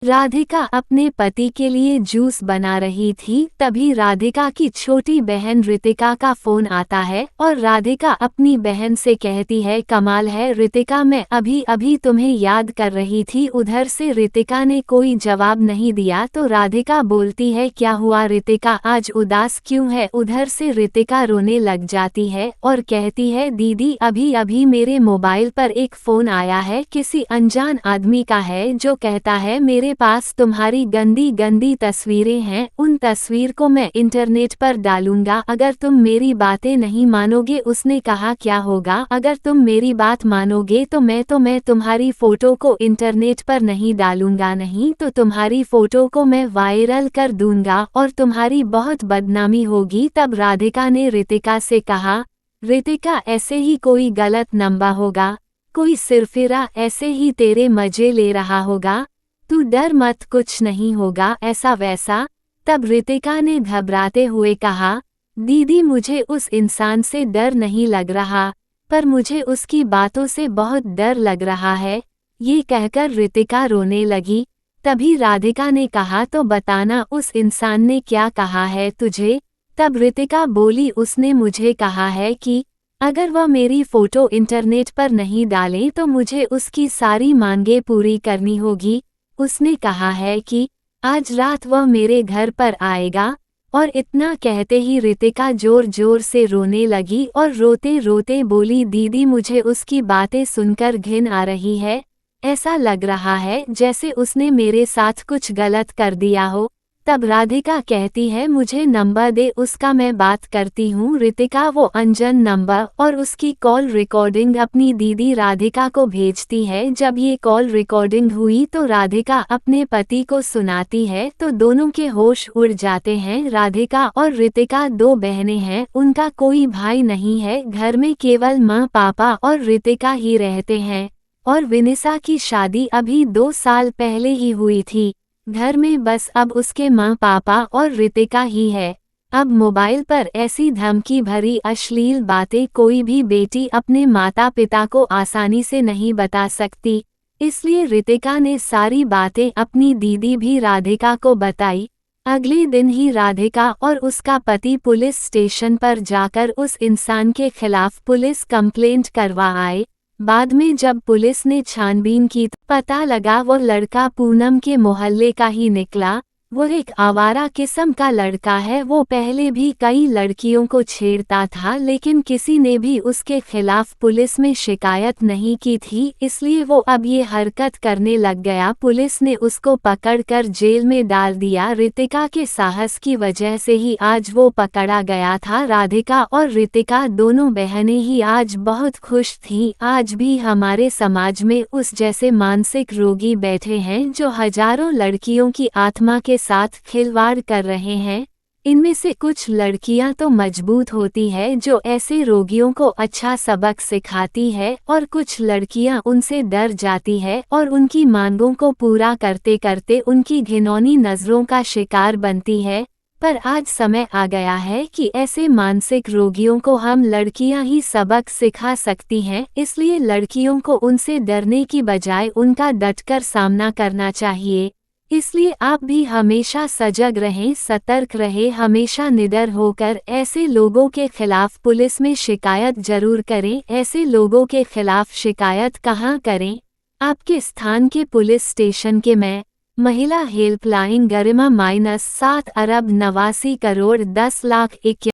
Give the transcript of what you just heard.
राधिका अपने पति के लिए जूस बना रही थी, तभी राधिका की छोटी बहन रितिका का फोन आता है और राधिका अपनी बहन से कहती है, कमाल है रितिका, मैं अभी अभी तुम्हें याद कर रही थी। उधर से रितिका ने कोई जवाब नहीं दिया तो राधिका बोलती है, क्या हुआ रितिका, आज उदास क्यों है। उधर से रितिका रोने लग जाती है और कहती है, दीदी अभी अभी मेरे मोबाइल पर एक फोन आया है, किसी अनजान आदमी का है, जो कहता है मेरे पास तुम्हारी गंदी गंदी तस्वीरें हैं, उन तस्वीर को मैं इंटरनेट पर डालूंगा, अगर तुम मेरी बातें नहीं मानोगे। उसने कहा, क्या होगा अगर तुम मेरी बात मानोगे तो मैं तुम्हारी फोटो को इंटरनेट पर नहीं डालूंगा, नहीं तो तुम्हारी फोटो को मैं वायरल कर दूंगा और तुम्हारी बहुत बदनामी होगी। तब राधिका ने रितिका से कहा, रितिका ऐसे ही कोई गलत नंबर होगा, कोई सिरफिरा ऐसे ही तेरे मजे ले रहा होगा, तू डर मत, कुछ नहीं होगा ऐसा वैसा। तब रितिका ने घबराते हुए कहा, दीदी मुझे उस इंसान से डर नहीं लग रहा, पर मुझे उसकी बातों से बहुत डर लग रहा है। ये कहकर रितिका रोने लगी। तभी राधिका ने कहा, तो बताना उस इंसान ने क्या कहा है तुझे। तब रितिका बोली, उसने मुझे कहा है कि अगर वह मेरी फोटो इंटरनेट पर नहीं डाले तो मुझे उसकी सारी मांगें पूरी करनी होगी। उसने कहा है कि आज रात वह मेरे घर पर आएगा। और इतना कहते ही रितिका जोर जोर से रोने लगी और रोते रोते बोली, दीदी मुझे उसकी बातें सुनकर घिन आ रही है, ऐसा लग रहा है जैसे उसने मेरे साथ कुछ गलत कर दिया हो। तब राधिका कहती है, मुझे नंबर दे उसका, मैं बात करती हूँ। रितिका वो अनजान नंबर और उसकी कॉल रिकॉर्डिंग अपनी दीदी राधिका को भेजती है। जब ये कॉल रिकॉर्डिंग हुई तो राधिका अपने पति को सुनाती है तो दोनों के होश उड़ जाते हैं। राधिका और रितिका दो बहनें हैं, उनका कोई भाई नहीं है, घर में केवल माँ पापा और रितिका ही रहते हैं। और विनिसा की शादी अभी 2 साल पहले ही हुई थी। घर में बस अब उसके माँ पापा और रितिका ही है। अब मोबाइल पर ऐसी धमकी भरी अश्लील बातें कोई भी बेटी अपने माता पिता को आसानी से नहीं बता सकती, इसलिए रितिका ने सारी बातें अपनी दीदी भी राधिका को बताई। अगले दिन ही राधिका और उसका पति पुलिस स्टेशन पर जाकर उस इंसान के खिलाफ पुलिस कंप्लेंट करवा आए। बाद में जब पुलिस ने छानबीन की तो पता लगा वो लड़का पूनम के मोहल्ले का ही निकला। वो एक आवारा किस्म का लड़का है, वो पहले भी कई लड़कियों को छेड़ता था, लेकिन किसी ने भी उसके खिलाफ पुलिस में शिकायत नहीं की थी, इसलिए वो अब ये हरकत करने लग गया। पुलिस ने उसको पकड़कर जेल में डाल दिया। रितिका के साहस की वजह से ही आज वो पकड़ा गया था। राधिका और रितिका दोनों बहनें ही आज बहुत खुश थीं। आज भी हमारे समाज में उस जैसे मानसिक रोगी बैठे हैं जो हजारों लड़कियों की आत्मा के साथ खिलवाड़ कर रहे हैं। इनमें से कुछ लड़कियां तो मजबूत होती है जो ऐसे रोगियों को अच्छा सबक सिखाती है, और कुछ लड़कियां उनसे डर जाती है और उनकी मांगों को पूरा करते करते उनकी घिनौनी नजरों का शिकार बनती है। पर आज समय आ गया है कि ऐसे मानसिक रोगियों को हम लड़कियां ही सबक सिखा सकती हैं, इसलिए लड़कियों को उनसे डरने की बजाय उनका डटकर सामना करना चाहिए। इसलिए आप भी हमेशा सजग रहें, सतर्क रहें, हमेशा निडर होकर ऐसे लोगों के खिलाफ पुलिस में शिकायत जरूर करें। ऐसे लोगों के खिलाफ शिकायत कहाँ करें? आपके स्थान के पुलिस स्टेशन के में। महिला हेल्पलाइन गरिमा -7 अरब 89 करोड़ 10 लाख